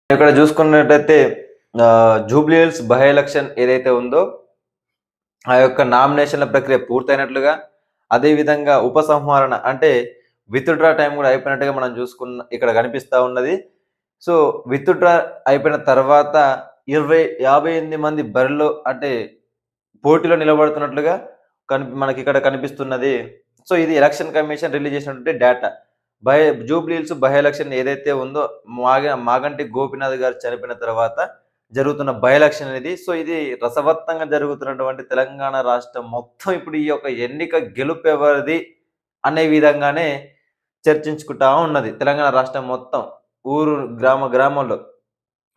ఇక్కడ చూసుకున్నట్టయితే Jubilee hills by election ఏదైతే ఉందో ఆ యొక్క నామినేషన్ల ప్రక్రియ పూర్తయినట్లుగా, అదేవిధంగా ఉపసంహరణ అంటే విత్‌డ్రా టైం కూడా అయిపోయినట్టుగా మనం ఇక్కడ కనిపిస్తా ఉన్నది. సో, విత్‌డ్రా అయిపోయిన తర్వాత 58 మంది బరిలో అంటే పోటీలో నిలబడుతున్నట్లుగా మనకిక్కడ కనిపిస్తున్నది. సో, ఇది ఎలక్షన్ కమిషన్ రిలీజ్ చేసినటువంటి data. By Jubilee hills by election ఏదైతే ఉందో మాగంటి గోపీనాథ్ గారు చనిపోయిన తర్వాత జరుగుతున్న బై ఎలక్షన్ అనేది. సో, ఇది రసవత్తంగా జరుగుతున్నటువంటి తెలంగాణ రాష్ట్రం మొత్తం ఇప్పుడు ఈ యొక్క ఎన్నిక గెలుపెవరిది అనే విధంగానే చర్చించుకుంటా ఉన్నది. తెలంగాణ రాష్ట్రం మొత్తం ఊరు, గ్రామంలో.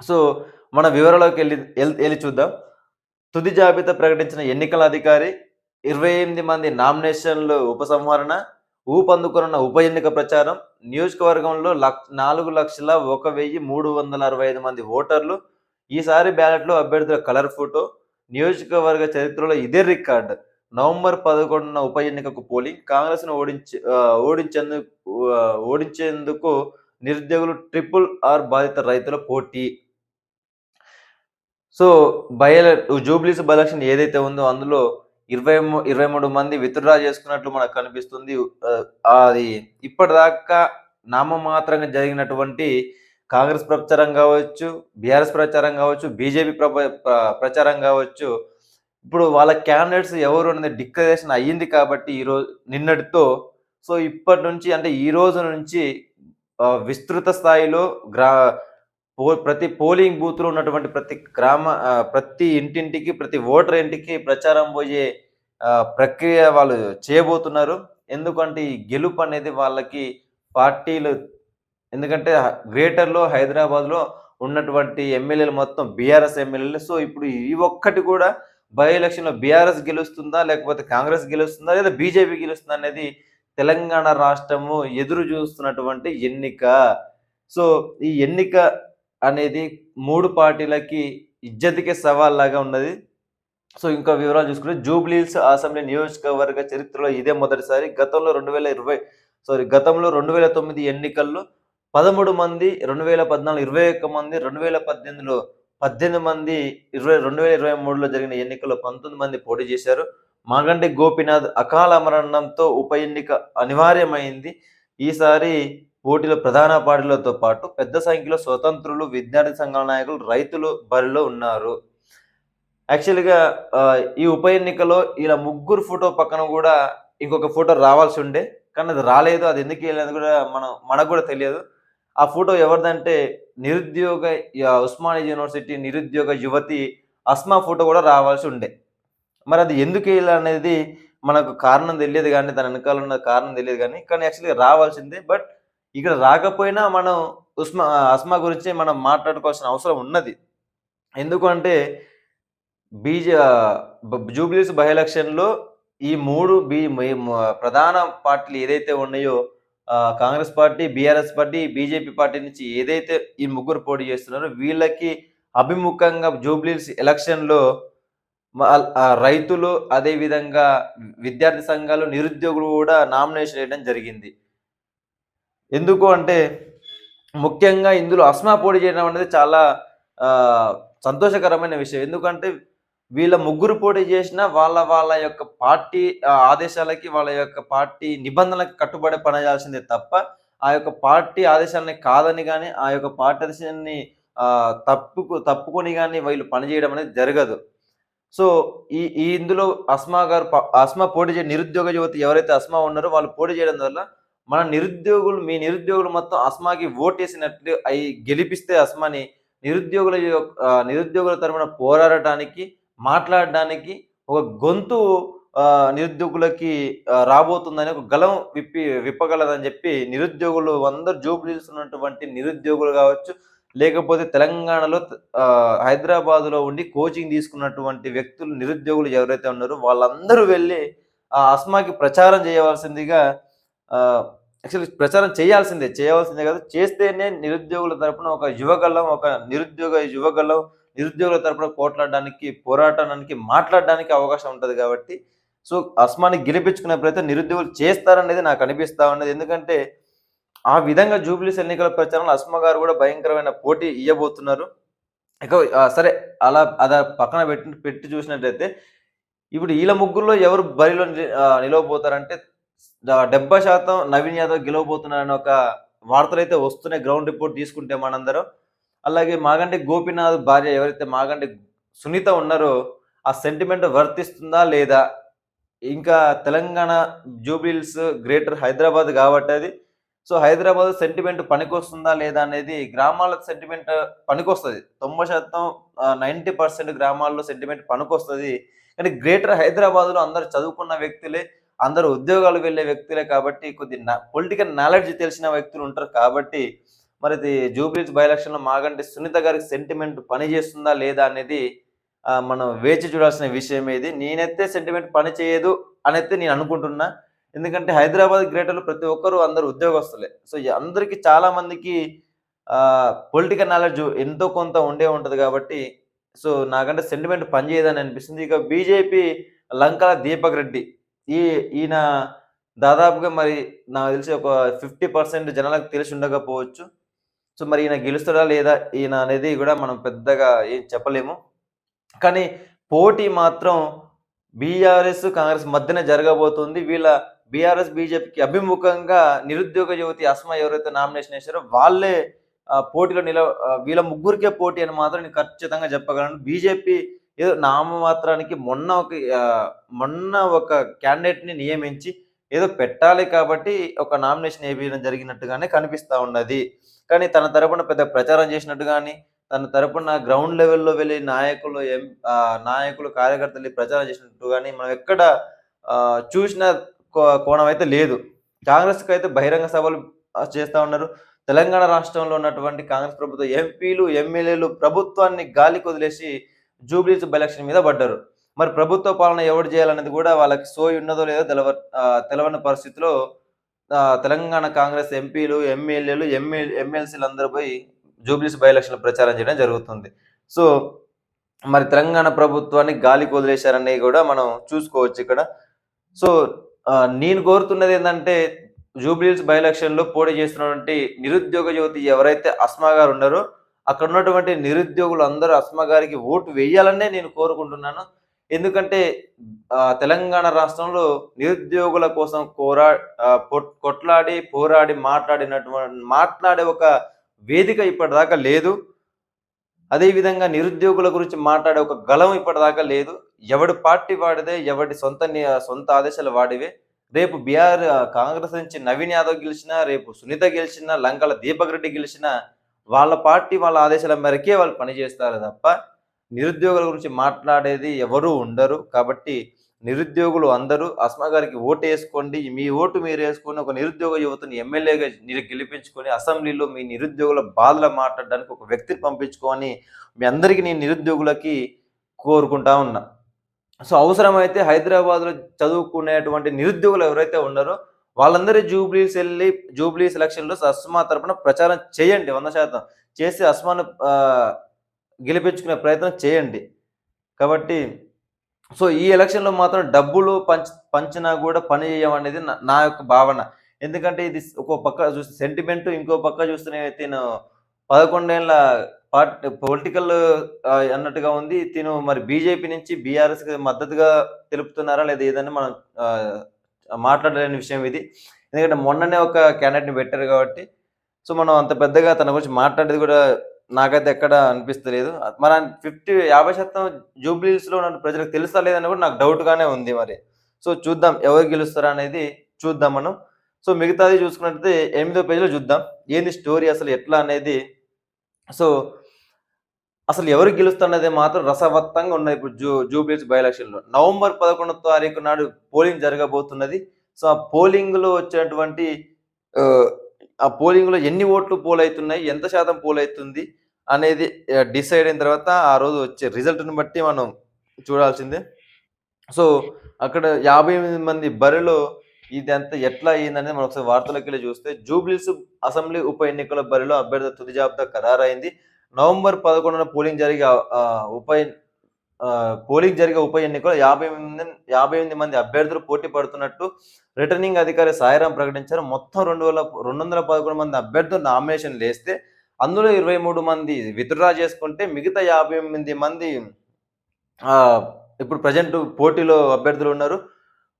సో, మన వివరాల్లోకి ఎళ్లి చూద్దాం. తుది జాబితా ప్రకటించిన ఎన్నికల అధికారి, 28 మంది నామినేషన్లు ఉపసంహరణ, ఊపందుకున్న ఉప ఎన్నిక ప్రచారం, నియోజకవర్గంలో 4,01,365 మంది ఓటర్లు, ఈసారి బ్యాలెట్‌లో అభ్యర్థుల కలర్ ఫోటో, నియోజకవర్గ చరిత్రలో ఇదే రికార్డ్. నవంబర్ 11న ఉప ఎన్నికకు పోలింగ్, కాంగ్రెస్‌ను ఓడించేందుకు నిరుద్యోగులు ట్రిపుల్ ఆర్ బాధిత రైతుల పోటీ. సో, జూబ్లీస్ బై ఎలక్షన్ ఏదైతే ఉందో అందులో 23 మంది విత్‌డ్రా చేసుకున్నట్లు మనకు కనిపిస్తుంది. అది ఇప్పటిదాకా నామమాత్రంగా జరిగినటువంటి కాంగ్రెస్ ప్రచారం కావచ్చు, బీఆర్ఎస్ ప్రచారం కావచ్చు, బీజేపీ ప్రచారం కావచ్చు. ఇప్పుడు వాళ్ళ క్యాండిడేట్స్ ఎవరు అనేది డిక్లరేషన్ అయ్యింది కాబట్టి నిన్నటితో. సో, ఇప్పటి నుంచి అంటే ఈ రోజు నుంచి విస్తృత స్థాయిలో ప్రతి పోలింగ్ బూత్‌లో ఉన్నటువంటి ప్రతి ఇంటింటికి, ప్రతి ఓటర్ ఇంటికి ప్రచారం పోయే ప్రక్రియ వాళ్ళు చేయబోతున్నారు. ఎందుకంటే ఈ గెలుపనేది వాళ్ళకి పార్టీలు ఎందుకంటే గ్రేటర్‌లో హైదరాబాద్‌లో ఉన్నటువంటి ఎమ్మెల్యేలు మొత్తం బీఆర్ఎస్ ఎమ్మెల్యేలు. సో, ఇప్పుడు ఈ ఒక్కటి కూడా బై ఎలక్షన్‌లో బీఆర్ఎస్ గెలుస్తుందా? లేకపోతే కాంగ్రెస్ గెలుస్తుందా? లేదా బీజేపీ గెలుస్తుందా? అనేది తెలంగాణ రాష్ట్రము ఎదురు చూస్తున్నటువంటి ఎన్నిక. సో, ఈ ఎన్నిక అనేది 3 పార్టీలకి ఇజ్జతికే సవాల్‌లాగా ఉన్నది. సో, ఇంకా వివరాలు చూసుకుంటే జూబ్లీ హిల్స్ అసెంబ్లీ నియోజకవర్గ చరిత్రలో ఇదే మొదటిసారి. గతంలో 2009 ఎన్నికల్లో 13 మంది, 2014 21 మంది, 2018లో 18 మంది, 2023లో జరిగిన ఎన్నికల్లో 19 మంది పోటీ చేశారు. మాగంటి గోపీనాథ్ అకాల మరణంతో ఉప ఎన్నిక అనివార్యమైంది. ఈసారి పోటీలో ప్రధాన పార్టీలతో పాటు పెద్ద సంఖ్యలో స్వతంత్రులు, విద్యార్థి సంఘాల నాయకులు, రైతులు బరిలో ఉన్నారు. యాక్చువల్‌గా ఈ ఉప ఎన్నికలో ఇలా ముగ్గురు ఫోటో పక్కన గూడా ఇంకొక ఫోటో రావాల్సి ఉండే. కానీ అది రాలేదు. అది ఎందుకు ఎయలేదని గూడా మనకు గూడా తెలియదు. ఆ ఫోటో ఎవరిదంటే ఉస్మానియా యూనివర్సిటీ నిరుద్యోగ యువతి అస్మా ఫోటో గూడా రావాల్సి ఉండే. మరి అది ఎందుకు ఎయలే అనేది మనకు కారణం తెలియదు గానీ, దాని వెనకాల ఉన్న కారణం తెలియదు గానీ, కానీ యాక్చువల్‌గా రావాల్సిందే. బట్ ఇక్కడ రాకపోయినా మనం అస్మా గురించి మనం మాట్లాడుకోవాల్సిన అవసరం ఉన్నది. ఎందుకు అంటే జూబ్లీస్ బై ఎలక్షన్‌లో ఈ 3 ప్రధాన పార్టీలు ఏదైతే ఉన్నాయో Congress party, BRS party, BJP party నుంచి ఏదైతే ఈ ముగ్గురు పోటీ చేస్తున్నారో వీళ్ళకి అభిముఖంగా జూబ్లీస్ ఎలక్షన్‌లో రైతులు, అదేవిధంగా విద్యార్థి సంఘాలు, నిరుద్యోగులు కూడా నామినేషన్ వేయడం జరిగింది. ఎందుకు అంటే ముఖ్యంగా ఇందులో అస్మా పోటీ చేయడం అనేది చాలా సంతోషకరమైన విషయం. ఎందుకంటే వీళ్ళ ముగ్గురు పోటీ చేసినా వాళ్ళ యొక్క పార్టీ ఆదేశాలకి, వాళ్ళ యొక్క పార్టీ నిబంధనలకు కట్టుబడి పనిచేయాల్సిందే తప్ప, ఆ యొక్క పార్టీ ఆదేశాలని కాదని గాని, ఆ యొక్క పార్టీ ఆదేశాన్ని తప్పుకొని గాని వీళ్ళు పనిచేయడం అనేది జరగదు. సో, ఇందులో అస్మా పోటీ నిరుద్యోగ యువతి ఎవరైతే అస్మా ఉన్నారో వాళ్ళు పోటీ చేయడం వల్ల మీ నిరుద్యోగులు మొత్తం అస్మాకి ఓటేసినట్లు గెలిపిస్తే అస్మాని నిరుద్యోగుల తరపున పోరాడటానికి, మాట్లాడడానికి ఒక గొంతు నిరుద్యోగులకి రాబోతుందని ఒక గళం విప్పగలదని చెప్పి నిరుద్యోగులు అందరూ జూబ్లీహిల్స్ ఉన్నటువంటి నిరుద్యోగులు కావచ్చు, లేకపోతే తెలంగాణలో హైదరాబాద్‌లో ఉండి కోచింగ్ తీసుకున్నటువంటి వ్యక్తులు, నిరుద్యోగులు ఎవరైతే ఉన్నారో వాళ్ళందరూ వెళ్లి అస్మాకి ప్రచారం చేయవలసిందిగా యాక్చువల్లీ ప్రచారం చేయాల్సిందే. చేయవలసిందే కాదు. చేస్తేనే నిరుద్యోగుల తరపున ఒక నిరుద్యోగుల తరపున పోరాటానికి, మాట్లాడడానికి అవకాశం ఉంటది కాబట్టి, సో, అస్మాని గెలిపించుకునే ప్రయత్నం నిరుద్యోగులు చేస్తారనేది నాకు అనిపిస్తా ఉన్నది. ఎందుకంటే ఆ విధంగా జూబ్లీస్ ఎన్నికల ప్రచారంలో అస్మా గారు కూడా భయంకరమైన పోటీ ఇయ్యబోతున్నారు. ఇక సరే అలా పక్కన పెట్టి చూసినట్లయితే, ఇప్పుడు ఈళ్ళ ముగ్గురులో ఎవరు బరిలో నిలవబోతారంటే 70% నవీన్ యాదవ్ గెలవబోతున్నారని ఒక వార్తలైతే వస్తున్నాయి. గ్రౌండ్ రిపోర్ట్ తీసుకుంటే మనందరం. అలాగే మాగంటి గోపీనాథ్ భార్య ఎవరైతే మాగంటి సునీత ఉన్నారో, ఆ సెంటిమెంట్ వర్తిస్తుందా లేదా? ఇంకా తెలంగాణ జూబ్లీహిల్స్ గ్రేటర్ హైదరాబాద్ గాబట్టది. సో, హైదరాబాద్ సెంటిమెంట్ పనికొస్తుందా లేదా అనేది గ్రామాల సెంటిమెంట్ పనికొస్తది. 90% 90% గ్రామాల్లో సెంటిమెంట్ పనికొస్తది. కానీ గ్రేటర్ హైదరాబాద్‌లో అందరూ చదువుకున్న వ్యక్తులే, అందరూ ఉద్యోగాలు వెళ్ళే వ్యక్తులే కాబట్టి కొద్ది పొలిటికల్ నాలెడ్జ్ తెలిసిన వ్యక్తులు ఉంటారు కాబట్టి, మరిది జూబ్లీహిల్స్ బై ఎలక్షన్‌లో మాగంటి సునీత గారికి సెంటిమెంట్ పని చేస్తుందా లేదా అనేది మనం వేచి చూడాల్సిన విషయమే ఇది. నేనైతే సెంటిమెంట్ పని చేయదు అనైతే నేను అనుకుంటున్నా. ఎందుకంటే హైదరాబాద్ గ్రేటర్‌లో ప్రతి ఒక్కరు అందరూ ఉద్యోగస్తులే. సో, అందరికి చాలా మందికి పొలిటికల్ నాలెడ్జ్ ఎంతో కొంత ఉండే ఉంటది కాబట్టి, సో, నాకంటే సెంటిమెంట్ పనిచేయదని అనిపిస్తుంది. ఇక బీజేపీ లంకల దీపక్ రెడ్డి. ఈ ఈయన దాదాపుగా మరి నాకు తెలిసి ఒక 50% జనాలకు తెలిసి ఉండకపోవచ్చు. సో, మరి ఈయన గెలుస్తాడా లేదా ఈయన అనేది గూడా మనం పెద్దగా ఏం చెప్పలేము. కానీ పోటీ మాత్రం బీఆర్ఎస్, కాంగ్రెస్ మధ్యన జరగబోతుంది. బీఆర్ఎస్, బీజేపీకి అభిముఖంగా నిరుద్యోగ యువతి అస్మా ఎవరైతే నామినేషన్ ఏసారో వాళ్ళే పోటీలో వీళ్ళ ముగ్గురికే పోటీ అని మాత్రం నేను ఖచ్చితంగా చెప్పగలను. బీజేపీ ఏదో నామమాత్రానికి మొన్న ఒక క్యాండిడేట్‌ని నియమించి ఏదో పెట్టాలి కాబట్టి ఒక నామినేషన్ ఏపియడం జరిగినట్టుగానే కనిపిస్తా ఉన్నది. కానీ తన తరపున పెద్ద ప్రచారం చేసినట్టు గాని, తన తరపున గ్రౌండ్ లెవెల్‌లో వెళ్లి నాయకులు, కార్యకర్తలు ప్రచారం చేసినట్టు గాని మనం ఎక్కడ చూసిన కోణం అయితే లేదు. కాంగ్రెస్‌కైతే బహిరంగ సభలు చేస్తా ఉన్నారు. తెలంగాణ రాష్ట్రంలో ఉన్నటువంటి కాంగ్రెస్ ప్రభుత్వ ఎంపీలు, ఎమ్మెల్యేలు ప్రభుత్వాన్ని గాలికొదిలేసి జూబ్లీహిల్స్ బై ఎలక్షన్ మీద పడ్డారు. మరి ప్రభుత్వ పాలన ఎవరు చేయాలనేది కూడా వాళ్ళకి సోయి ఉన్నదో లేదో తెలవని పరిస్థితిలో తెలంగాణ కాంగ్రెస్ ఎంపీలు, ఎమ్మెల్యేలు, ఎమ్మెల్సీలందరూ పోయి జూబ్లీహిల్స్ బై ఎలక్షన్‌లో ప్రచారం చేయడం జరుగుతుంది. సో, మరి తెలంగాణ ప్రభుత్వాన్ని గాలికి వదిలేశారని కూడా మనం చూసుకోవచ్చిక్కడ. సో, నేను కోరుతున్నదేందంటే జూబ్లీహిల్స్ బై ఎలక్షన్‌లో పోటీ చేస్తున్నటువంటి నిరుద్యోగ యువతి ఎవరైతే అస్మా గారు ఉన్నారో, అక్కడున్నటువంటి నిరుద్యోగులందరూ అస్మా గారికి ఓటు వేయాలనే నేను కోరుకుంటున్నాను. ఎందుకంటే తెలంగాణ రాష్ట్రంలో నిరుద్యోగుల కోసం కొట్లాడి, పోరాడి మాట్లాడే ఒక వేదిక ఇప్పటిదాకా లేదు. అదే విధంగా నిరుద్యోగుల గురించి మాట్లాడే ఒక గళం ఇప్పటిదాకా లేదు. ఎవడి పార్టీ వాడిదే, ఎవడి సొంత ఆదేశాలు వాడివే. రేపు కాంగ్రెస్ నుంచి నవీన్ యాదవ్ గెలిచినా, రేపు సునీత గెలిచినా, లంకల దీపక్ రెడ్డి గెలిచినా, వాళ్ళ పార్టీ వాళ్ళ ఆదేశాల మేరకే వాళ్ళు పనిచేస్తారు తప్ప, నిరుద్యోగుల గురించి మాట్లాడేది ఎవరు ఉండరు. కాబట్టి నిరుద్యోగులు అందరూ అస్మా గారికి ఓటేసుకోండి. మీ ఓటు మీరేసుకొని ఒక నిరుద్యోగ యువతని ఎమ్మెల్యేగా మీరు గెలిపించుకొని అసెంబ్లీలో మీ నిరుద్యోగుల బాధలు మాట్లాడడానికి ఒక వ్యక్తిని పంపించుకొని మీ అందరికీ నేను నిరుద్యోగులకి కోరుకుంటా ఉన్నా. సో, అవసరమైతే హైదరాబాద్‌లో చదువుకునేటువంటి నిరుద్యోగులు ఎవరైతే ఉన్నారో వాళ్ళందరూ జూబ్లీహిల్స్ ఎలక్షన్‌లో అస్మా తరపున ప్రచారం చేయండి 100% చేసి అస్మాను గెలిపించుకునే ప్రయత్నం చేయండి. కాబట్టి సో, ఈ ఎలక్షన్‌లో మాత్రం డబ్బులు పంచినా గూడా పని చేయమనేది నా యొక్క భావన. ఎందుకంటే ఇది ఒక పక్క చూస్తే సెంటిమెంట్, ఇంకో పక్క చూస్తేనే తిను 11 ఏళ్ల పొలిటికల్ అన్నట్టుగా ఉంది. తిను మరి బీజేపీ నుంచి బీఆర్ఎస్‌కి మద్దతుగా తెలుపుతున్నారా? లేదా ఏదన్నా మనం మాట్లాడలేని విషయం ఇది. ఎందుకంటే మొన్ననే ఒక క్యాండిడేట్‌ని పెట్టారు కాబట్టి, సో, మనం అంత పెద్దగా తన గురించి మాట్లాడేది గూడా నాకైతే ఎక్కడ అనిపిస్తలేదు. మన 50% జూబ్లీహిల్స్‌లో ఉన్న ప్రజలకు తెలుసా లేదని కూడా నాకు డౌట్‌గానే ఉంది మరి. సో, చూద్దాం ఎవరు గెలుస్తారా అనేది చూద్దాం మనం. సో, మిగతాది చూసుకున్నట్టయితే 8దో పేజీలో చూద్దాం. ఏంది స్టోరీ అసలు ఎట్లా అనేది. సో, అసలు ఎవరు గెలుస్తారనేది మాత్రం రసవత్తంగా ఉన్నాయి ఇప్పుడు జూబ్లీహిల్స్ బై ఎలక్షన్‌లో. నవంబర్ 11వ తారీఖు నాడు పోలింగ్ జరగబోతున్నది. సో, ఆ పోలింగ్‌లో వచ్చేటువంటి ఆ పోలింగ్‌లో ఎన్ని ఓట్లు పోలైతున్నాయి, ఎంత శాతం పోలైతుంది అనేది డిసైడ్ అయిన తర్వాత ఆ రోజు వచ్చే రిజల్ట్‌ని బట్టి మనం చూడాల్సిందే. సో, అక్కడ 58 మంది బరిలో ఇదంతా ఎట్లా అయిందనేది మనం ఒకసారి వార్తలకెళ్ళి చూస్తే జూబ్లీహిల్స్ అసెంబ్లీ ఉప ఎన్నికల బరిలో అభ్యర్థుల తుది జాబితా ఖరారైంది. నవంబర్ 11న పోలింగ్ జరిగే ఉప పోలింగ్ జరిగే ఉప ఎన్నికలో 58 మంది అభ్యర్థులు పోటీ పడుతున్నట్టు రిటర్నింగ్ అధికారి సాయిరాం ప్రకటించారు. మొత్తం 211 మంది అభ్యర్థులు నామినేషన్‌లేస్తే అందులో 23 మంది విత్‌డ్రా చేసుకుంటే మిగతా 58 మంది ఆహ్, ఇప్పుడు ప్రెజెంట్ పోటీలో అభ్యర్థులున్నారు.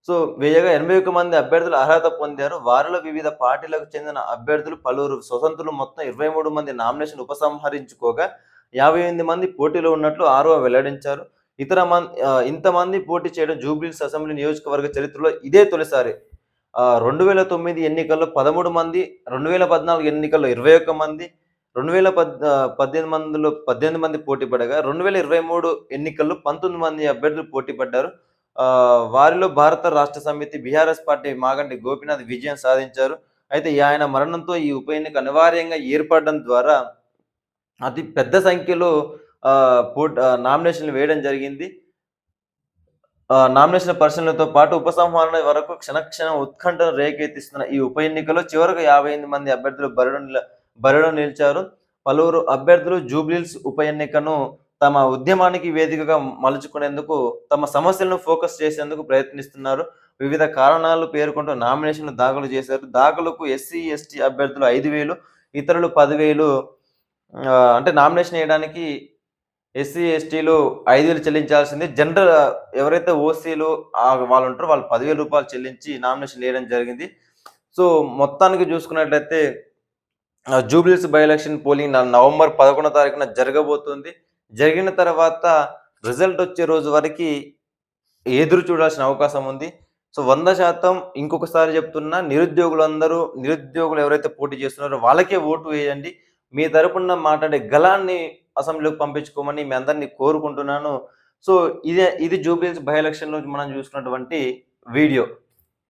సో, వేయగా 81 మంది అభ్యర్థులు అర్హత పొందారు. వారిలో వివిధ పార్టీలకు చెందిన అభ్యర్థులు, పలువురు స్వతంత్రులు మొత్తం 23 మంది నామినేషన్ ఉపసంహరించుకోగా, 58 మంది పోటీలో ఉన్నట్లు ఆర్ఓ వెల్లడించారు. ఇంతమంది పోటీ చేయడం జూబ్లీహిల్స్ అసెంబ్లీ నియోజకవర్గ చరిత్రలో ఇదే తొలిసారి. 2009 ఎన్నికల్లో 13 మంది, 2014 ఎన్నికల్లో 21 మంది, 18 మంది పోటీ పడగా, 2023 ఎన్నికల్లో 19 మంది అభ్యర్థులు పోటీ పడ్డారు. వారిలో భారత రాష్ట్ర సమితి, బీఆర్ఎస్ పార్టీ మాగంటి గోపీనాథ్ విజయం సాధించారు. అయితే ఆయన మరణంతో ఈ ఉప ఎన్నిక అనివార్యంగా ఏర్పడడం ద్వారా అతి పెద్ద సంఖ్యలో నామినేషన్‌లు వేయడం జరిగింది. నామినేషన్ల పరిశీలనతో పాటు ఉపసంహరణ వరకు క్షణక్షణం ఉత్కంఠను రేకెత్తిస్తున్న ఈ ఉప ఎన్నికలో చివరకు 58 మంది అభ్యర్థులు బరిలో నిలిచారు. పలువురు అభ్యర్థులు జూబ్లీహిల్స్ ఉప ఎన్నికను తమ ఉద్యమానికి వేదికగా మలుచుకునేందుకు, తమ సమస్యలను ఫోకస్ చేసేందుకు ప్రయత్నిస్తున్నారు. వివిధ కారణాలు పేర్కొంటూ నామినేషన్లు దాఖలు చేశారు. దాఖలుకు ఎస్సీ, ఎస్టీ అభ్యర్థులు 5,000, ఇతరులు 10,000 అంటే నామినేషన్ ఎయడానికి ఎస్సీ, ఎస్టీలు 5,000 చెల్లించాల్సింది. జనరల్ ఎవరైతే ఓసీలు వాళ్ళుంటారో వాళ్ళు రూ. 10,000 చెల్లించి నామినేషన్ ఎయడం జరిగింది. సో, మొత్తానికి చూసుకున్నట్లయితే Jubilee Hills by election polling November 11వ తారీఖున జరగబోతుంది. జరిగిన తర్వాత రిజల్ట్ వచ్చే రోజు వరకి ఎదురు చూడాల్సిన అవకాశం ఉంది. సో, 100% ఇంకొకసారి చెప్తున్నా, నిరుద్యోగులు ఎవరైతే పోటీ చేస్తున్నారో వాళ్ళకే ఓటు వేయండి. మీ తరపున మాట్లాడే గళాన్ని అసెంబ్లీలోకి పంపించుకోమని మీ అందరిని కోరుకుంటున్నాను. సో, ఇది జూబ్లీహిల్స్ బై ఎలక్షన్‌లో మనం చూసుకున్నటువంటి వీడియో.